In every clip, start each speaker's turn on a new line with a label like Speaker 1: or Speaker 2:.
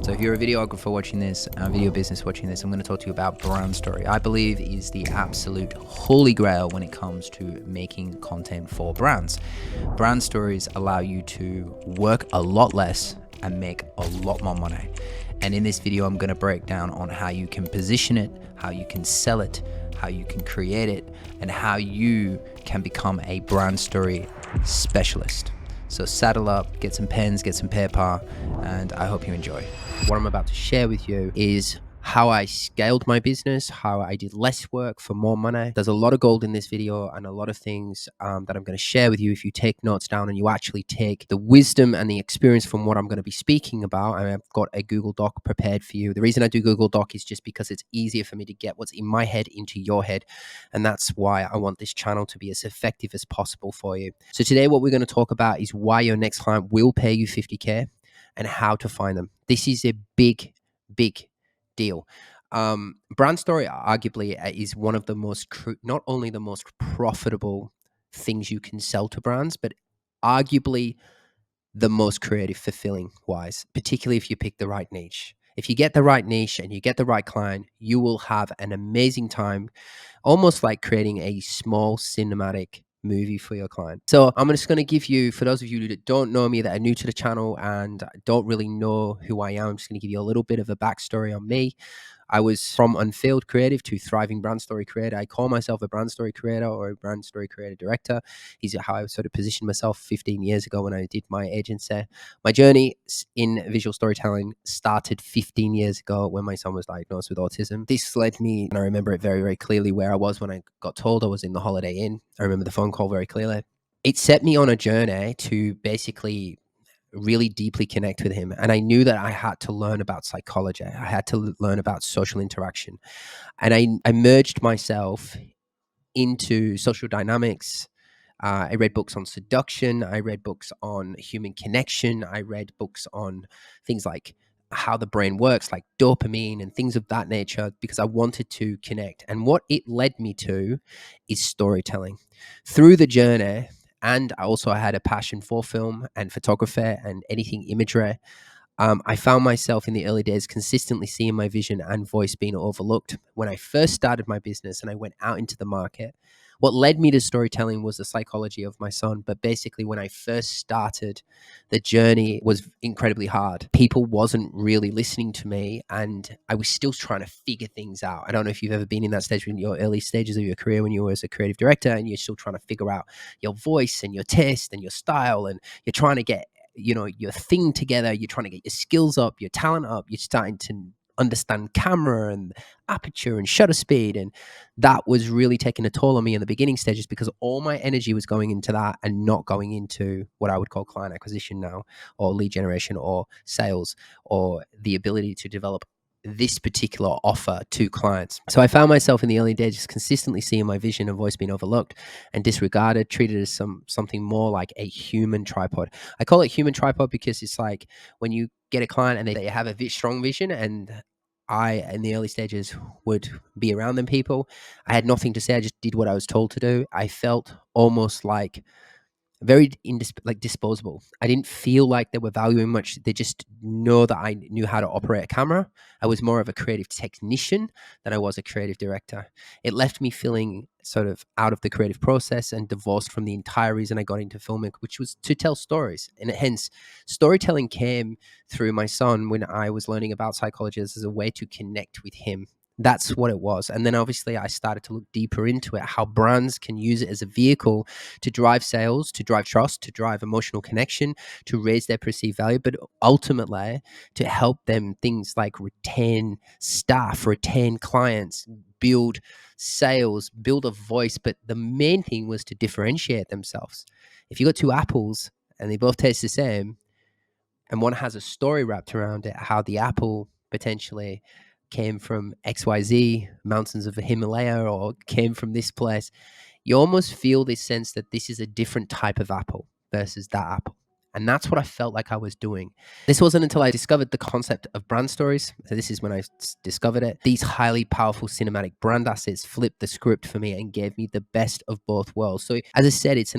Speaker 1: So if you're a videographer watching this, a video business watching this, I'm going to talk to you about brand story. I believe is the absolute holy grail when it comes to making content for brands. Brand stories allow you to work a lot less and make a lot more money. And in this video, I'm going to break down on how you can position it, how you can sell it, how you can create it, and how you can become a brand story specialist. So saddle up, get some pens, get some paper, and I hope you enjoy. What I'm about to share with you is how I scaled my business, how I did less work for more money. There's a lot of gold in this video and a lot of things that I'm going to share with you. If you take notes down and you actually take the wisdom and the experience from what I'm going to be speaking about, I've got a Google Doc prepared for you. The reason I do Google Doc is just because it's easier for me to get what's in my head into your head. And that's why I want this channel to be as effective as possible for you. So today what we're going to talk about is why your next client will pay you 50K and how to find them. This is a big deal. Brand story arguably is one of the most, not only the most profitable things you can sell to brands, but arguably the most creative, fulfilling wise, particularly if you pick the right niche. If you get the right niche and you get the right client, you will have an amazing time, almost like creating a small cinematic movie for your client. So I'm just going to give you, for those of you that don't know me, that are new to the channel and don't really know who I am, I'm just going to give you a little bit of a backstory on me. I was from unfailed creative to thriving brand story creator. I call myself a brand story creator or a brand story creator director. Is how I sort of positioned myself 15 years ago when I did my agency. My journey in visual storytelling started 15 years ago when my son was diagnosed with autism. This led me, and I remember it very, very clearly, where I was when I got told I was in the Holiday Inn. I remember the phone call very clearly. It set me on a journey to basically really deeply connect with him. And I knew that I had to learn about psychology. I had to learn about social interaction. And I immersed myself into social dynamics. I read books on seduction. I read books on human connection. I read books on things like how the brain works, like dopamine and things of that nature, because I wanted to connect. And what it led me to is storytelling. Through the journey, and I also had a passion for film and photography and anything imagery. I found myself in the early days consistently seeing my vision and voice being overlooked. When I first started my business and I went out into the market, what led me to storytelling was the psychology of my son. But basically, when I first started, the journey was incredibly hard. People wasn't really listening to me, and I was still trying to figure things out. I don't know if you've ever been in that stage in your early stages of your career when you were as a creative director and you're still trying to figure out your voice and your taste and your style, and you're trying to get your thing together, you're trying to get your skills up, your talent up, you're starting to understand camera and aperture and shutter speed. And that was really taking a toll on me in the beginning stages because all my energy was going into that and not going into what I would call client acquisition now, or lead generation, or sales, or the ability to develop this particular offer to clients. So I found myself in the early days just consistently seeing my vision and voice being overlooked and disregarded, treated as something more like a human tripod. I call it human tripod because it's like when you get a client and they have a strong vision, and I, in the early stages, would be around them people. I had nothing to say. I just did what I was told to do. I felt almost like very disposable. I didn't feel like they were valuing much. They just know that I knew how to operate a camera. I was more of a creative technician than I was a creative director. It left me feeling sort of out of the creative process and divorced from the entire reason I got into filming, which was to tell stories. And hence, storytelling came through my son when I was learning about psychology as a way to connect with him. That's what it was. And then obviously I started to look deeper into it, how brands can use it as a vehicle to drive sales, to drive trust, to drive emotional connection, to raise their perceived value, but ultimately to help them things like retain staff, retain clients, build sales, build a voice. But the main thing was to differentiate themselves. If you got two apples and they both taste the same, and one has a story wrapped around it, how the apple potentially came from XYZ, mountains of the Himalaya, or came from this place, you almost feel this sense that this is a different type of apple versus that apple. And that's what I felt like I was doing. This wasn't until I discovered the concept of brand stories. So this is when I discovered it. These highly powerful cinematic brand assets flipped the script for me and gave me the best of both worlds. So as I said, it's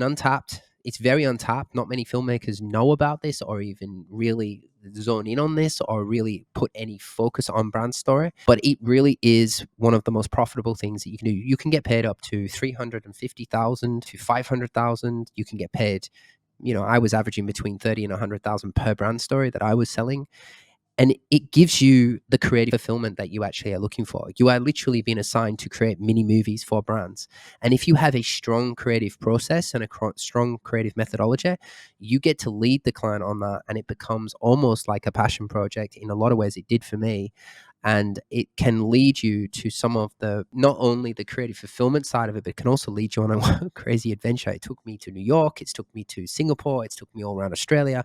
Speaker 1: very untapped. Not many filmmakers know about this or even really zone in on this or really put any focus on brand story, but it really is one of the most profitable things that you can do. You can get paid up to 350,000 to 500,000. You can get paid, I was averaging between 30 and 100,000 per brand story that I was selling. And it gives you the creative fulfillment that you actually are looking for. You are literally being assigned to create mini movies for brands. And if you have a strong creative process and a strong creative methodology, you get to lead the client on that. And it becomes almost like a passion project. In a lot of ways, it did for me. And it can lead you to some of not only the creative fulfillment side of it, but it can also lead you on a crazy adventure. It took me to New York. It took me to Singapore. It took me all around Australia,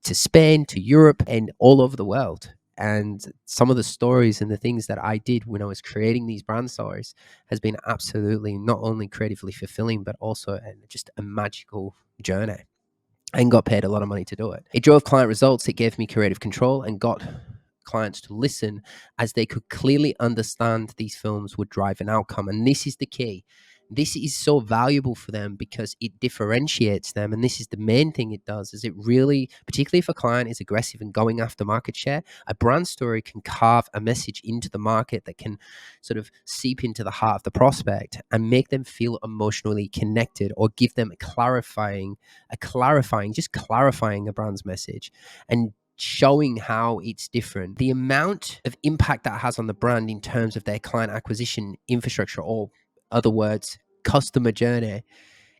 Speaker 1: to Spain, to Europe, and all over the world. And some of the stories and the things that I did when I was creating these brand stories has been absolutely not only creatively fulfilling, but also just a magical journey, and got paid a lot of money to do it. It drove client results. It gave me creative control and got clients to listen as they could clearly understand these films would drive an outcome. And this is the key. This is so valuable for them because it differentiates them. And this is the main thing it does, is it really, particularly if a client is aggressive and going after market share, a brand story can carve a message into the market that can sort of seep into the heart of the prospect and make them feel emotionally connected, or give them clarifying a brand's message and showing how it's different. The amount of impact that has on the brand in terms of their client acquisition infrastructure, or other words, customer journey,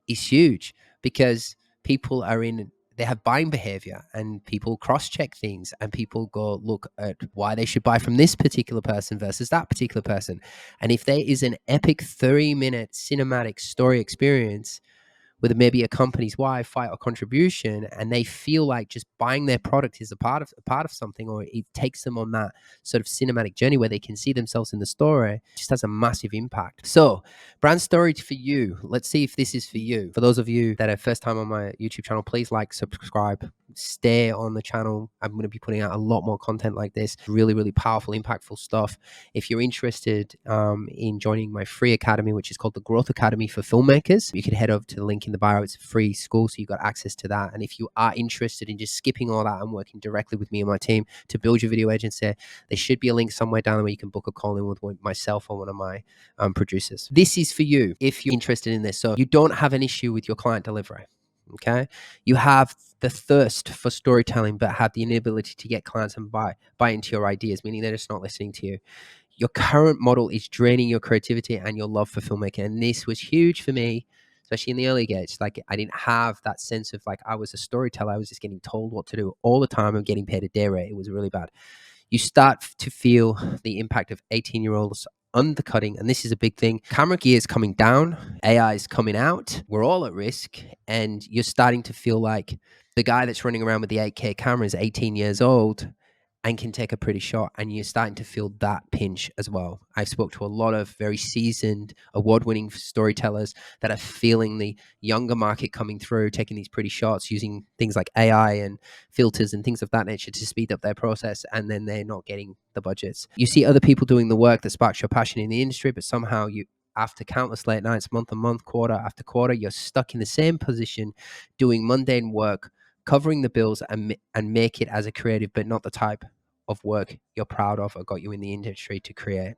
Speaker 1: is huge, because people they have buying behavior, and people cross-check things, and people go look at why they should buy from this particular person versus that particular person. And if there is an epic 30-minute cinematic story experience with maybe a company's why, fight, or contribution, and they feel like just buying their product is a part of something, or it takes them on that sort of cinematic journey where they can see themselves in the story, it just has a massive impact. So, brand story for you. Let's see if this is for you. For those of you that are first time on my YouTube channel, please like, subscribe, stay on the channel. I'm going to be putting out a lot more content like this. Really, really powerful, impactful stuff. If you're interested in joining my free academy, which is called the Growth Academy for Filmmakers, you can head over to the link in the bio. It's a free school, so you've got access to that. And if you are interested in just skipping all that and working directly with me and my team to build your video agency, there should be a link somewhere down there where you can book a call in with myself or one of my producers. This is for you if you're interested in this. So you don't have an issue with your client delivery. Okay, you have the thirst for storytelling, but have the inability to get clients and buy into your ideas, meaning they're just not listening to you. Your current model is draining your creativity and your love for filmmaking. And this was huge for me, especially in the early days. Like, I didn't have that sense of like I was a storyteller. I was just getting told what to do all the time and getting paid a day rate. It was really bad. You start to feel the impact of 18-year-olds undercutting, and this is a big thing. Camera gear is coming down, AI is coming out, we're all at risk, and you're starting to feel like the guy that's running around with the 8K camera is 18 years old and can take a pretty shot, and you're starting to feel that pinch as well. I've spoke to a lot of very seasoned, award-winning storytellers that are feeling the younger market coming through, taking these pretty shots, using things like AI and filters and things of that nature to speed up their process, and then they're not getting the budgets. You see other people doing the work that sparks your passion in the industry, but somehow after countless late nights, month on month, quarter after quarter, you're stuck in the same position, doing mundane work, covering the bills, and make it as a creative, but not the type of work you're proud of or got you in the industry to create.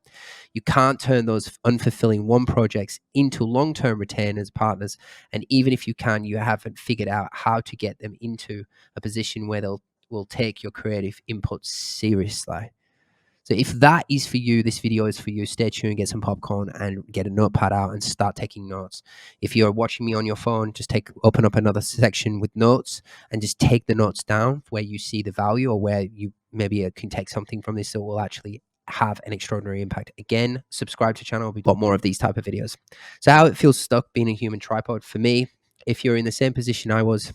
Speaker 1: You can't turn those unfulfilling one projects into long-term retainers, partners, and even if you can, you haven't figured out how to get them into a position where will take your creative input seriously. So if that is for you, this video is for you. Stay tuned, get some popcorn, and get a notepad out and start taking notes. If you're watching me on your phone, just open up another section with notes and just take the notes down where you see the value, or where you maybe can take something from this that will actually have an extraordinary impact. Again, subscribe to the channel. We've got more of these type of videos. So how it feels stuck being a human tripod. For me, if you're in the same position I was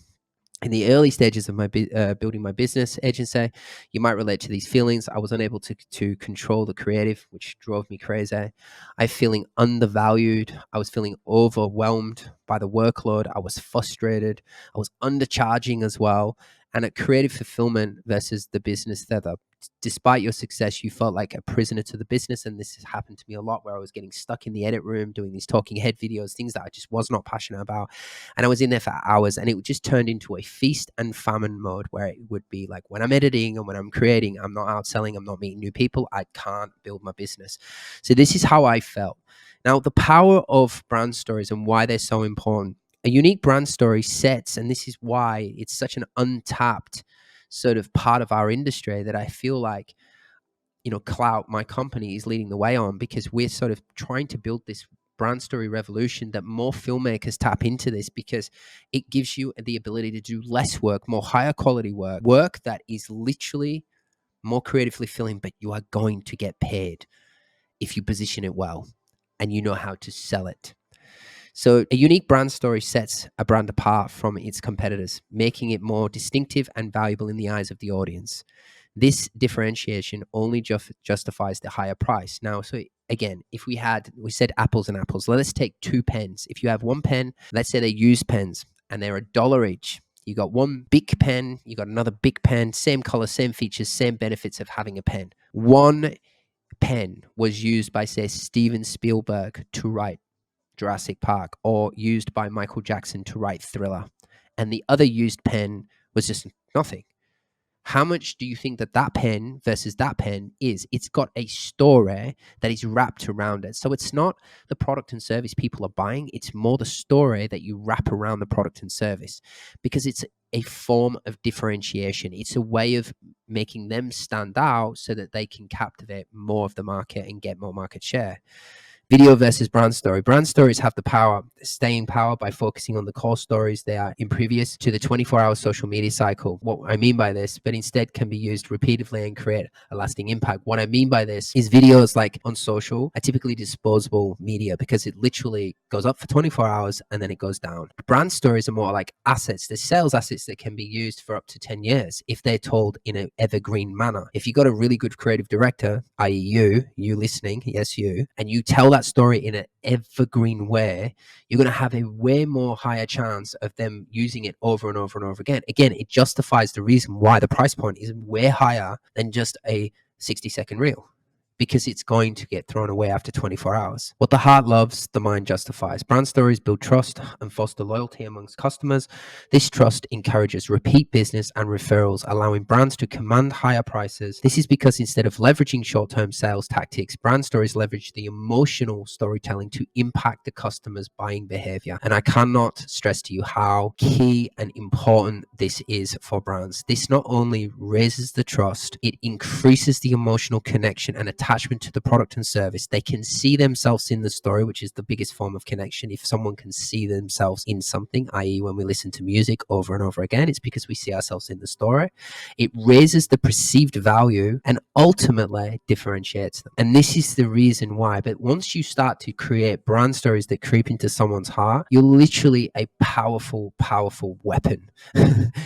Speaker 1: in the early stages of my building my business agency, you might relate to these feelings. I was unable to control the creative, which drove me crazy. I'm feeling undervalued. I was feeling overwhelmed by the workload. I was frustrated. I was undercharging as well. And at creative fulfillment versus the business, they're the despite your success, you felt like a prisoner to the business. And this has happened to me a lot, where I was getting stuck in the edit room doing these talking head videos, things that I just was not passionate about. And I was in there for hours, and it just turned into a feast and famine mode, where it would be like, when I'm editing and when I'm creating, I'm not out selling, I'm not meeting new people, I can't build my business. So this is how I felt. Now, the power of brand stories and why they're so important. A unique brand story sets, and this is why it's such an untapped sort of part of our industry that I feel like, Clout, my company, is leading the way on, because we're sort of trying to build this brand story revolution that more filmmakers tap into this, because it gives you the ability to do less work, more higher quality work that is literally more creatively filling, but you are going to get paid if you position it well and you know how to sell it. So a unique brand story sets a brand apart from its competitors, making it more distinctive and valuable in the eyes of the audience. This differentiation only justifies the higher price. Now, so again, if we said apples and apples, let's take 2 pens. If you have one pen, let's say they're used pens and they're $1 each. You got one big pen, you got another big pen, same color, same features, same benefits of having a pen. One pen was used by, say, Steven Spielberg to write Jurassic Park, or used by Michael Jackson to write Thriller, and the other used pen was just nothing. How much do you think that pen versus that pen is? It's got a story that is wrapped around it. So it's not the product and service people are buying, it's more the story that you wrap around the product and service, because it's a form of differentiation. It's a way of making them stand out so that they can captivate more of the market and get more market share. Video versus brand story. Brand stories have the power, staying power, by focusing on the core stories they are impervious to the 24-hour social media cycle. What I mean by this, but instead can be used repeatedly and create a lasting impact. What I mean by this is videos like on social are typically disposable media, because it literally goes up for 24 hours and then it goes down. Brand stories are more like assets. They're sales assets that can be used for up to 10 years if they're told in an evergreen manner. If you got a really good creative director, i.e. you listening, yes, you, and you tell that story in an evergreen way, you're going to have a way more higher chance of them using it over and over and over again. Again, it justifies the reason why the price point is way higher than just a 60-second reel, because it's going to get thrown away after 24 hours. What the heart loves, the mind justifies. Brand stories build trust and foster loyalty amongst customers. This trust encourages repeat business and referrals, allowing brands to command higher prices. This is because instead of leveraging short-term sales tactics, brand stories leverage the emotional storytelling to impact the customer's buying behavior. And I cannot stress to you how key and important this is for brands. This not only raises the trust, it increases the emotional connection and attachment to the product and service. They can see themselves in the story, which is the biggest form of connection. If someone can see themselves in something, i.e. when we listen to music over and over again, it's because we see ourselves in the story. It raises the perceived value and ultimately differentiates them. And this is the reason why. But once you start to create brand stories that creep into someone's heart, you're literally a powerful, powerful weapon.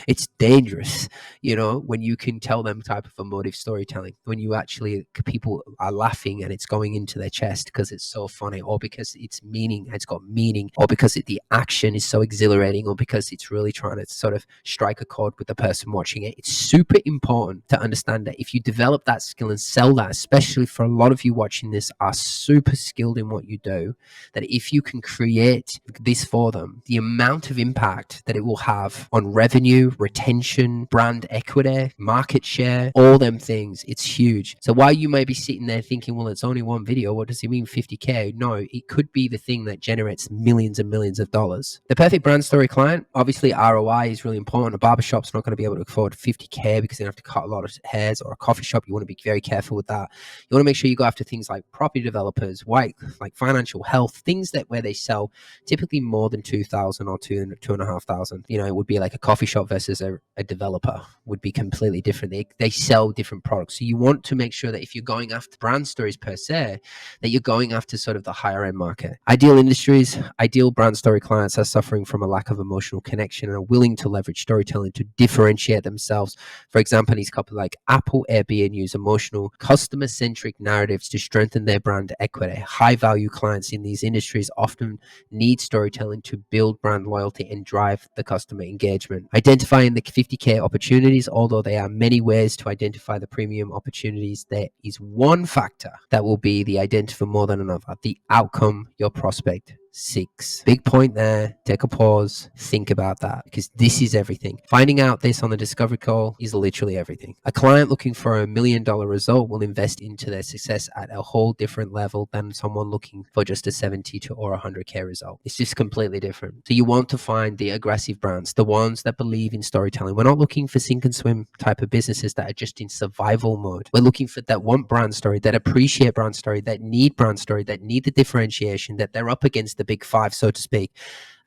Speaker 1: It's dangerous, when you can tell them type of emotive storytelling, when you actually, people are laughing and it's going into their chest because it's so funny, or because it's got meaning, or because the action is so exhilarating, or because it's really trying to sort of strike a chord with the person watching it. It's super important to understand that if you develop that skill and sell that, especially for a lot of you watching this are super skilled in what you do, that if you can create this for them, the amount of impact that it will have on revenue, retention, brand equity, market share, all them things, it's huge. So while you may be sitting there thinking, well, it's only one video, what does it mean 50K? No, it could be the thing that generates millions and millions of dollars. The perfect brand story client, obviously ROI is really important. A barbershop's not going to be able to afford 50K because they have to cut a lot of hairs, or a coffee shop, you want to be very careful with that. You want to make sure you go after things like property developers, like financial health, things that where they sell typically more than 2,000 or 2,500. It would be like a coffee shop versus a developer would be completely different. They sell different products. So you want to make sure that if you're going after craft brand stories per se, that you're going after sort of the higher end market. Ideal industries, ideal brand story clients are suffering from a lack of emotional connection and are willing to leverage storytelling to differentiate themselves. For example, these companies like Apple, Airbnb use emotional, customer-centric narratives to strengthen their brand equity. High-value clients in these industries often need storytelling to build brand loyalty and drive the customer engagement. Identifying the 50K opportunities, although there are many ways to identify the premium opportunities, there is one factor that will be the identifier more than another: the outcome your prospect seeks. Big point there. Take a pause. Think about that, because this is everything. Finding out this on the discovery call is literally everything. A client looking for $1 million result will invest into their success at a whole different level than someone looking for just a 70 to or 100K result. It's just completely different. So you want to find the aggressive brands, the ones that believe in storytelling. We're not looking for sink and swim type of businesses that are just in survival mode. We're looking for that want brand story, that appreciate brand story, that need brand story, that need the differentiation, that they're up against the big five, so to speak,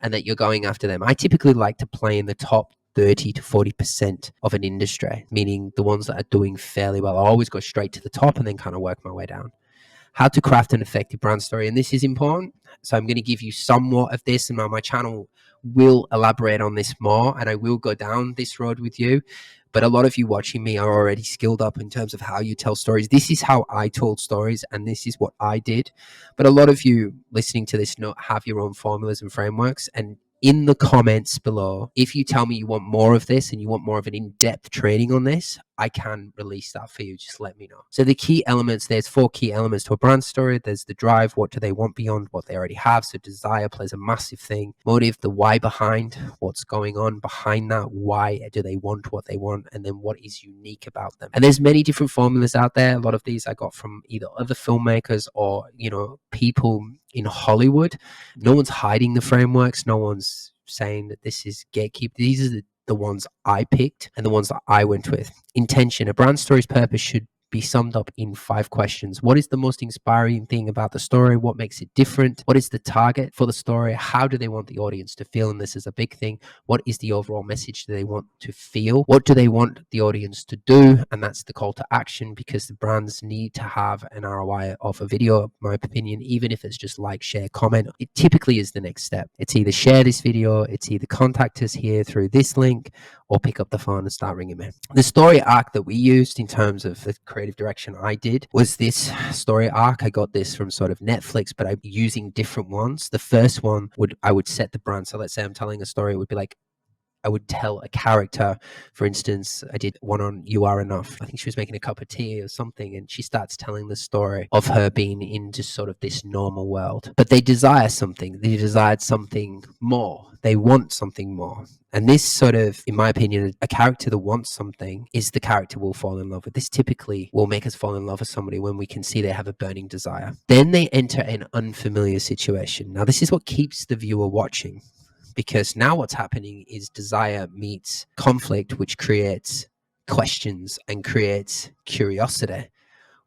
Speaker 1: and that you're going after them. I typically like to play in the top 30 to 40% of an industry, meaning the ones that are doing fairly well. I always go straight to the top and then kind of work my way down. How to craft an effective brand story. And this is important. So I'm going to give you somewhat of this, and my channel will elaborate on this more, and I will go down this road with you. But a lot of you watching me are already skilled up in terms of how you tell stories. This is how I told stories, and this is what I did. But a lot of you listening to this have your own formulas and frameworks. And in the comments below, if you tell me you want more of this and you want more of an in-depth training on this, I can release that for you. Just let me know. So the key elements, there's 4 key elements to a brand story. There's the drive, what do they want beyond what they already have? So desire plays a massive thing. Motive, the why behind, what's going on behind that. Why do they want what they want? And then what is unique about them? And there's many different formulas out there. A lot of these I got from either other filmmakers or, people in Hollywood. No one's hiding the frameworks. No one's saying that this is gatekeep. These are the ones I picked and the ones that I went with. Intention. A brand story's purpose should be summed up in 5 questions. What is the most inspiring thing about the story? What makes it different? What is the target for the story? How do they want the audience to feel? And this is a big thing. What is the overall message do they want to feel? What do they want the audience to do? And that's the call to action, because the brands need to have an ROI of a video, in my opinion, even if it's just like, share, comment. It typically is the next step. It's either share this video, it's either contact us here through this link, or pick up the phone and start ringing me. The story arc that we used in terms of the creative direction I did was this story arc. I got this from sort of Netflix, but I'm using different ones. The first one I would set the brand. So let's say I'm telling a story, it would be like, I would tell a character. For instance, I did one on You Are Enough. I think she was making a cup of tea or something, and she starts telling the story of her being in just sort of this normal world. But they desire something. They desired something more. They want something more. And this sort of, in my opinion, a character that wants something is the character we'll fall in love with. This typically will make us fall in love with somebody when we can see they have a burning desire. Then they enter an unfamiliar situation. Now, this is what keeps the viewer watching, because now what's happening is desire meets conflict, which creates questions and creates curiosity.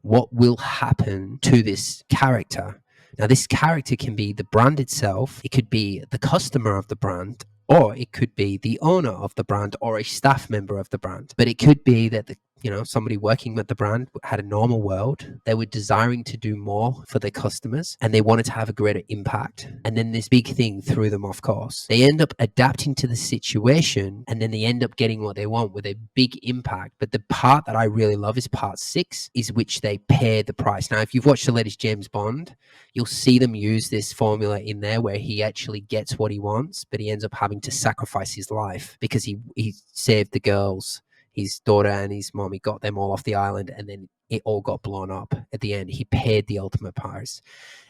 Speaker 1: What will happen to this character? Now, this character can be the brand itself. It could be the customer of the brand, or it could be the owner of the brand or a staff member of the brand. But it could be that somebody working with the brand had a normal world. They were desiring to do more for their customers, and they wanted to have a greater impact. And then this big thing threw them off course. They end up adapting to the situation, and then they end up getting what they want with a big impact. But the part that I really love is part 6, is which they pay the price. Now, if you've watched the latest James Bond, you'll see them use this formula in there where he actually gets what he wants, but he ends up having to sacrifice his life because he saved the girls, his daughter and his mom. He got them all off the island, and then it all got blown up at the end. He paid the ultimate price.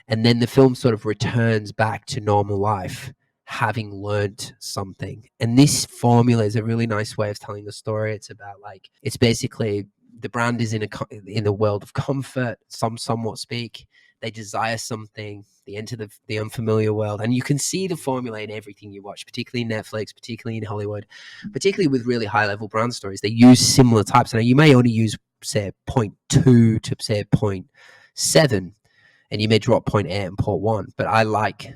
Speaker 1: And then the film sort of returns back to normal life, having learned something. And this formula is a really nice way of telling the story. It's about it's basically the brand is in a world of comfort, somewhat speak. They desire something. They enter the unfamiliar world. And you can see the formula in everything you watch, particularly in Netflix, particularly in Hollywood, particularly with really high-level brand stories. They use similar types. Now, you may only use, say, 0.2 to, say, 0.7, and you may drop 0.8 and 0.1. But I like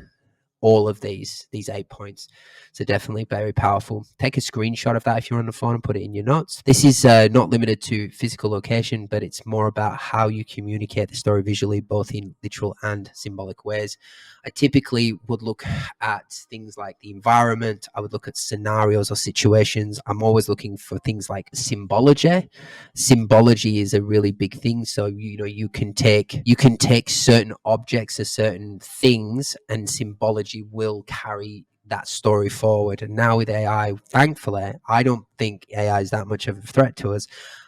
Speaker 2: all of these 8 points. So definitely very powerful. Take a screenshot of that if you're on the phone and put it in your notes. This is not limited to physical location, but it's more about how you communicate the story visually, both in literal and symbolic ways. I typically would look at things like the environment. I would look at scenarios or situations. I'm always looking for things like symbology. Symbology is a really big thing. So you can take certain objects or certain things, and symbology will carry that story forward. And now with AI, thankfully, I don't think AI is that much of a threat to us.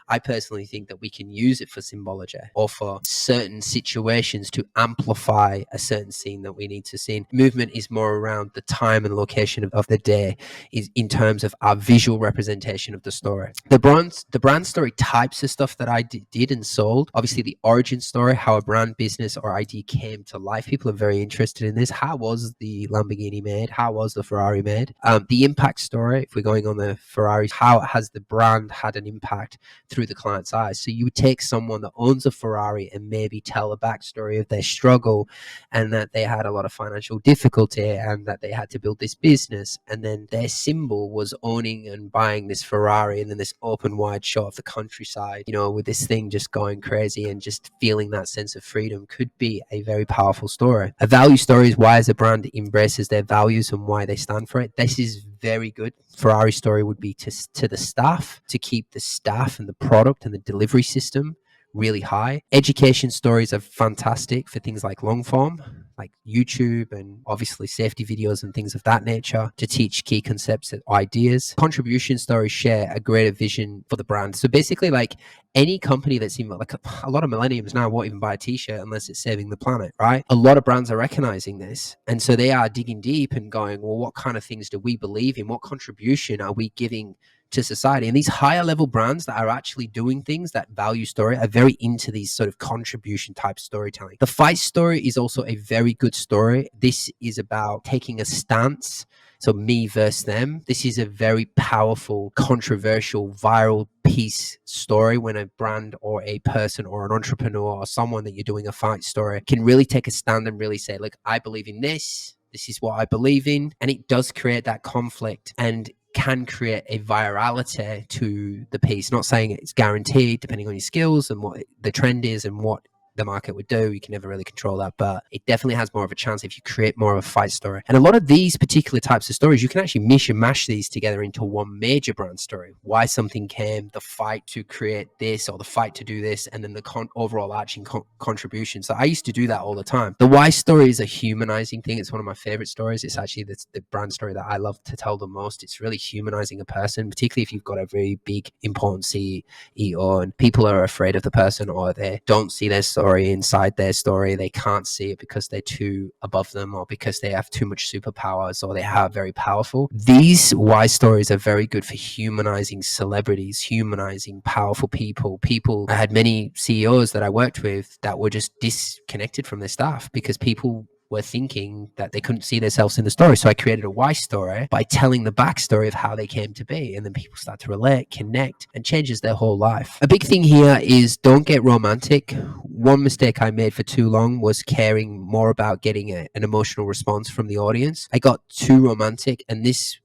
Speaker 2: I personally think that we can use it for symbology or for certain situations to amplify a certain scene that we need to see. Movement is more around the time and location of the day, is in terms of our visual representation of the story. The brand story types of stuff that I did and sold. Obviously, the origin story, how a brand, business, or idea came to life. People are very interested in this. How was the Lamborghini made? How was the Ferrari made? The impact story, if we're going on the Ferrari, how has the brand had an impact through the client's eyes? So you would take someone that owns a Ferrari and maybe tell a backstory of their struggle, and that they had a lot of financial difficulty and that they had to build this business, and then their symbol was owning and buying this Ferrari, and then this open wide shot of the countryside, with this thing just going crazy and just feeling that sense of freedom, could be a very powerful story. A value story is why as a brand embraces their values and why they stand for it. This is very good. Ferrari story would be to the staff, to keep the staff and the product and the delivery system really high. Education stories are fantastic for things like long form, like YouTube, and obviously safety videos and things of that nature to teach key concepts and ideas. Contribution stories share a greater vision for the brand. So basically, like any company that's even like a lot of millennials now won't even buy a t-shirt unless it's saving the planet, right? A lot of brands are recognizing this. And so they are digging deep and going, well, what kind of things do we believe in? What contribution are we giving to society? And these higher level brands that are actually doing things that value story are very into these sort of contribution type storytelling. The fight story is also a very good story. This is about taking a stance. So me versus them. This is a very powerful, controversial, viral piece story when a brand or a person or an entrepreneur or someone that you're doing a fight story can really take a stand and really say, look, I believe in this. This is what I believe in. And it does create that conflict and can create a virality to the piece. Not saying it's guaranteed, depending on your skills and what the trend is and what the market would do. You can never really control that, but it definitely has more of a chance if you create more of a fight story. And a lot of these particular types of stories, you can actually mish and mash these together into one major brand story. Why something came, the fight to create this or the fight to do this, and then the overall arching contribution. So I used to do that all the time. The why story is a humanizing thing. It's one of my favorite stories. It's actually the brand story that I love to tell the most. It's really humanizing a person, particularly if you've got a very big, important CEO and people are afraid of the person, or they don't see their story inside their story. They can't see it because they're too above them, or because they have too much superpowers, or they are very powerful. These why stories are very good for humanizing celebrities, humanizing powerful people. I had many CEOs that I worked with that were just disconnected from their staff because people were thinking that they couldn't see themselves in the story. So I created a why story by telling the backstory of how they came to be. And then people start to relate, connect, and changes their whole life. A big thing here is don't get romantic. One mistake I made for too long was caring more about getting an emotional response from the audience. I got too romantic, and this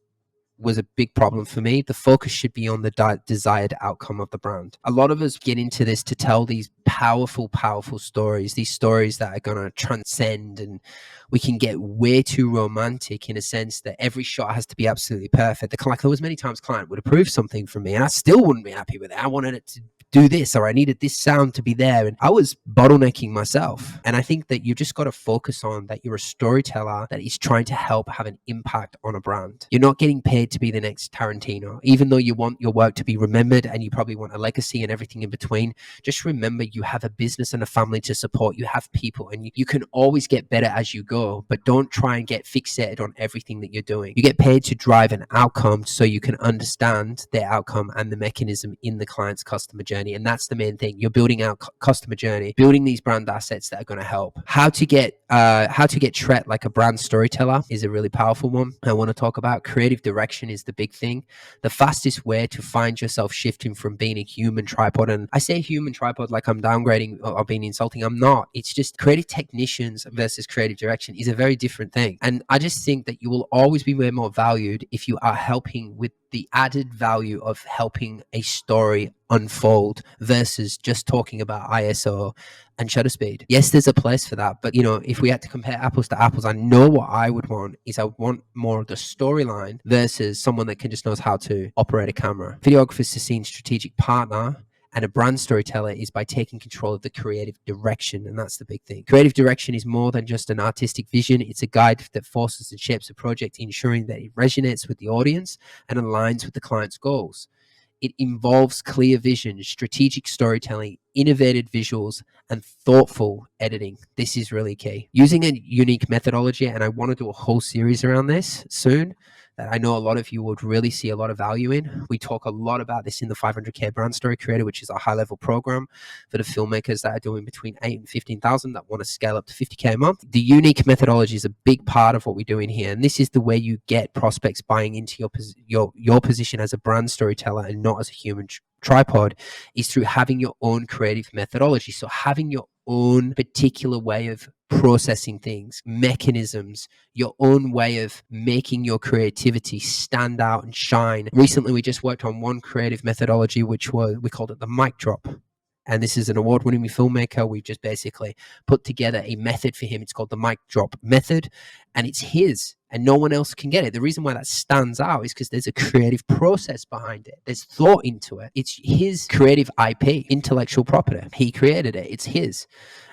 Speaker 2: was a big problem for me. The focus should be on the desired outcome of the brand. A lot of us get into this to tell these powerful stories, these stories that are going to transcend, and we can get way too romantic in a sense that every shot has to be absolutely perfect. Like there was many times client would approve something from me and I still wouldn't be happy with it. I wanted it to do this, or I needed this sound to be there, and I was bottlenecking myself. And I think that you just got to focus on that you're a storyteller that is trying to help have an impact on a brand. You're not getting paid to be the next Tarantino, even though you want your work to be remembered and you probably want a legacy and everything in between. Just remember you have a business and a family to support. You have people, and you can always get better as you go, but don't try and get fixated on everything that you're doing. You get paid to drive an outcome so you can understand the outcome and the mechanism in the client's customer journey. journey. And that's the main thing. You're building out customer journey, building these brand assets that are going to help. How to get Tret like a brand storyteller is a really powerful one I want to talk about. Creative direction is the big thing. The fastest way to find yourself shifting from being a human tripod, and I say human tripod like I'm downgrading or being insulting. I'm not. It's just creative technicians versus creative direction is a very different thing. And I just think that you will always be way more valued if you are helping with the added value of helping a story unfold versus just talking about ISO and shutter speed. Yes, there's a place for that, but if we had to compare apples to apples, I know what I would want is I would want more of the storyline versus someone that just knows how to operate a camera. Videographers to scene strategic partner and a brand storyteller is by taking control of the creative direction. And that's the big thing. Creative direction is more than just an artistic vision. It's a guide that forces and shapes a project, ensuring that it resonates with the audience and aligns with the client's goals. It involves clear vision, strategic storytelling, innovative visuals, and thoughtful editing. This is really key. Using a unique methodology, and I want to do a whole series around this soon, that I know a lot of you would really see a lot of value in. We talk a lot about this in the 500K Brand Story Creator, which is a high-level program for the filmmakers that are doing between 8 and 15,000 that want to scale up to 50K a month. The unique methodology is a big part of what we're doing here, and this is the way you get prospects buying into your position as a brand storyteller and not as a human tripod, is through having your own creative methodology. So having your own particular way of processing things, mechanisms, your own way of making your creativity stand out and shine. Recently, we just worked on one creative methodology, we called it the mic drop. And this is an award-winning filmmaker. We've just basically put together a method for him. It's called the mic drop method, and it's his, and no one else can get it. The reason why that stands out is because there's a creative process behind it. There's thought into it. It's his creative IP, intellectual property. He created it. It's his.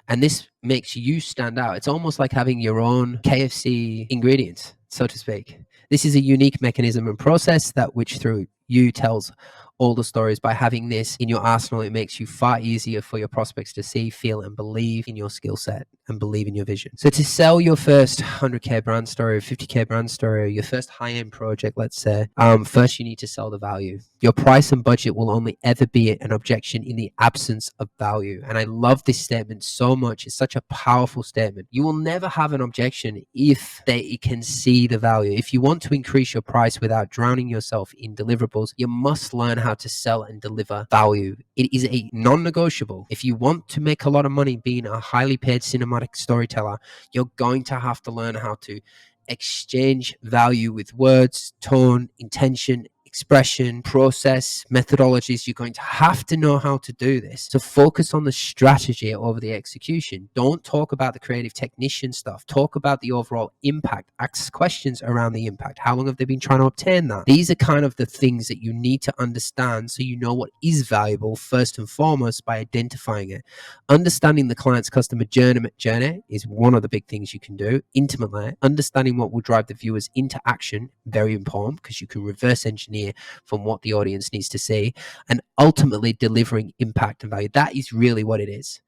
Speaker 2: And this makes you stand out. It's almost like having your own KFC ingredients, so to speak. This is a unique mechanism and process that which through you tells all the stories. By having this in your arsenal, it makes you far easier for your prospects to see, feel, and believe in your skill set and believe in your vision. So to sell your first 100K brand story or 50K brand story or your first high-end project, let's say, first you need to sell the value. Your price and budget will only ever be an objection in the absence of value. And I love this statement so much. It's such a powerful statement. You will never have an objection if they can see the value. If you want to increase your price without drowning yourself in deliverables, you must learn how to sell and deliver value. It is a non-negotiable. If you want to make a lot of money being a highly paid cinematic storyteller, you're going to have to learn how to exchange value with words, tone, intention, expression, process, methodologies. You're going to have to know how to do this. So focus on the strategy over the execution. Don't talk about the creative technician stuff. Talk about the overall impact. Ask questions around the impact. How long have they been trying to obtain that? These are kind of the things that you need to understand so you know what is valuable first and foremost by identifying it. Understanding the client's customer journey is one of the big things you can do intimately. Understanding what will drive the viewers into action, very important, because you can reverse engineer from what the audience needs to see, and ultimately delivering impact and value. That is really what it is.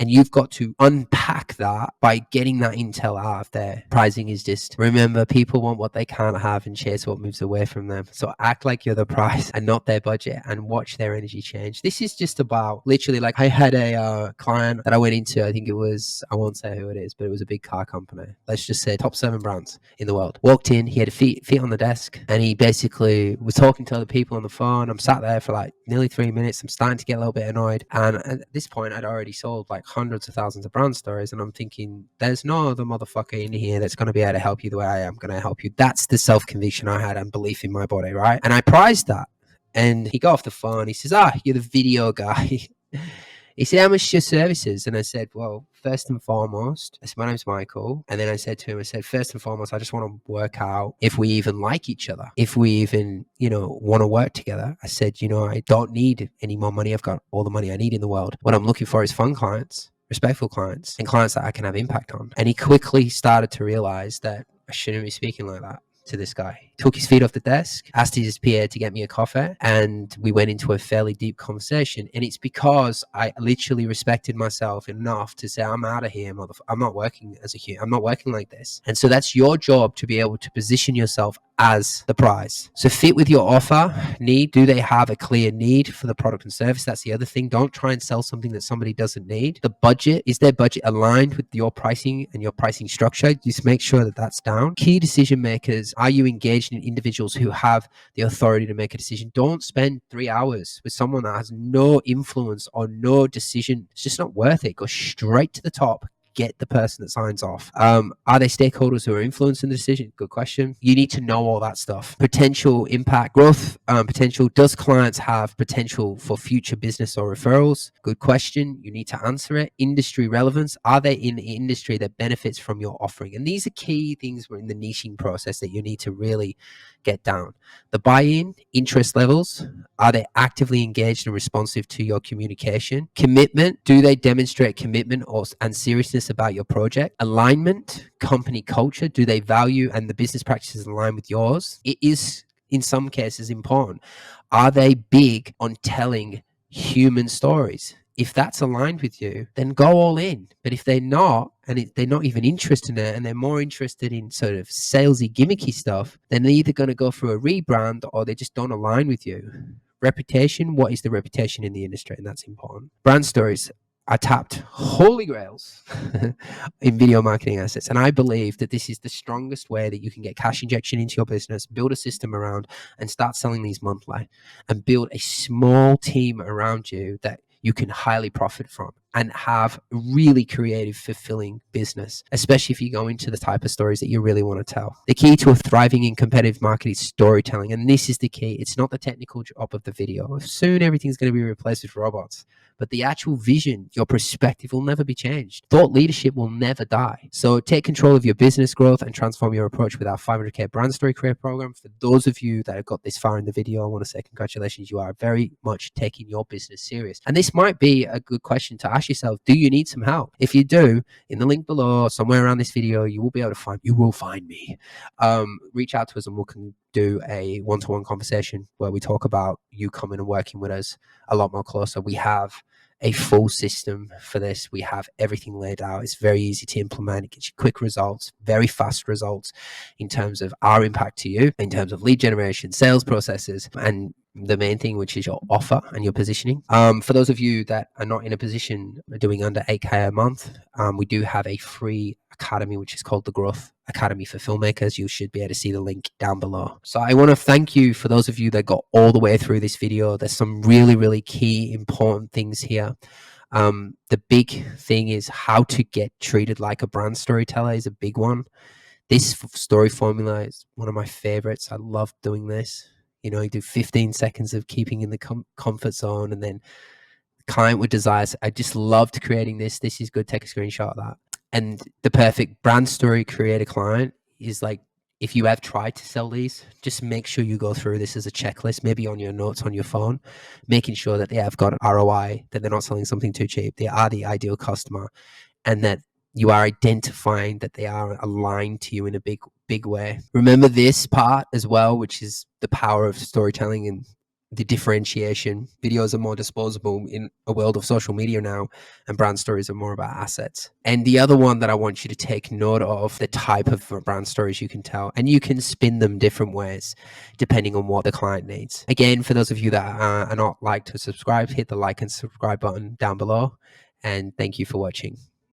Speaker 2: And you've got to unpack that by getting that intel out of there. Pricing is just, remember, people want what they can't have and chase what moves away from them. So act like you're the price and not their budget, and watch their energy change. This is just about literally, like, I had a client that I went into, I think it was, I won't say who it is, but it was a big car company. Let's just say top 7 brands in the world. Walked in, he had feet on the desk, and he basically was talking to other people on the phone. I'm sat there for like nearly 3 minutes. I'm starting to get a little bit annoyed. And at this point, I'd already sold like hundreds of thousands of brand stories, and I'm thinking, there's no other motherfucker in here that's going to be able to help you the way I am going to help you. That's the self-conviction I had and belief in my body, right? And I prized that. And he got off the phone. He says, you're the video guy. He said, how much are your services? And I said, well, first and foremost, I said, my name's Michael. And then I said to him, first and foremost, I just want to work out if we even like each other, if we even, want to work together. I said, I don't need any more money. I've got all the money I need in the world. What I'm looking for is fun clients, respectful clients, and clients that I can have impact on. And he quickly started to realize that I shouldn't be speaking like that to this guy. He took his feet off the desk, asked his PA to get me a coffee, and we went into a fairly deep conversation. And it's because I literally respected myself enough to say, I'm out of here, I'm not working as a human. I'm not working like this. And so that's your job, to be able to position yourself as the prize. So fit with your offer. Need, do they have a clear need for the product and service? That's the other thing. Don't try and sell something that somebody doesn't need. The budget, is their budget aligned with your pricing and your pricing structure? Just make sure that that's down. Key decision makers, are you engaged in individuals who have the authority to make a decision? Don't spend 3 hours with someone that has no influence or no decision. It's just not worth it. Go straight to the top. Get the person that signs off. Are they stakeholders who are influencing the decision? Good question. You need to know all that stuff. Potential impact, growth potential. Does clients have potential for future business or referrals? Good question. You need to answer it. Industry relevance. Are they in the industry that benefits from your offering? And these are key things in the niching process that you need to really get down. The buy-in, interest levels. Are they actively engaged and responsive to your communication? Commitment. Do they demonstrate commitment and seriousness about your project? Alignment, company culture. Do they value and the business practices align with yours? It is in some cases important. Are they big on telling human stories? If that's aligned with you, then go all in. But if they're not, and they're not even interested in it, and they're more interested in sort of salesy, gimmicky stuff, then they're either going to go through a rebrand or they just don't align with you. Reputation, what is the reputation in the industry? And that's important. Brand stories. I tapped holy grails in video marketing assets. And I believe that this is the strongest way that you can get cash injection into your business, build a system around and start selling these monthly and build a small team around you that you can highly profit from and have really creative, fulfilling business, especially if you go into the type of stories that you really want to tell. The key to a thriving in competitive market is storytelling. And this is the key. It's not the technical job of the video. Soon everything's going to be replaced with robots. But the actual vision, your perspective will never be changed. Thought leadership will never die. So take control of your business growth and transform your approach with our 500K Brand Story Career Program. For those of you that have got this far in the video, I want to say congratulations. You are very much taking your business serious. And this might be a good question to ask yourself. Do you need some help? If you do, in the link below, somewhere around this video, you will be able to find me. Reach out to us and we can do a one-to-one conversation where we talk about you coming and working with us a lot more closer. We have a full system for this. We have everything laid out. It's very easy to implement. It gets you quick results, very fast results in terms of our impact to you, in terms of lead generation, sales processes, and the main thing, which is your offer and your positioning. For those of you that are not in a position doing under 8K a month, we do have a free academy, which is called the Growth Academy for Filmmakers. You should be able to see the link down below. So I want to thank you for those of you that got all the way through this video. There's some really, really key, important things here. The big thing is how to get treated like a brand storyteller is a big one. This story formula is one of my favorites. I love doing this. You know, you do 15 seconds of keeping in the comfort zone and then client with desires. I just loved creating this. This is good. Take a screenshot of that. And the perfect brand story create a client is like, if you have tried to sell these, just make sure you go through this as a checklist, maybe on your notes on your phone, making sure that they have got an ROI, that they're not selling something too cheap. They are the ideal customer, and that you are identifying that they are aligned to you in a big way. Remember this part as well, which is the power of storytelling and the differentiation. Videos are more disposable in a world of social media now, and brand stories are more about assets. And the other one that I want you to take note of, the type of brand stories you can tell, and you can spin them different ways depending on what the client needs. Again, for those of you that are not like to subscribe, hit the like and subscribe button down below, and thank you for watching.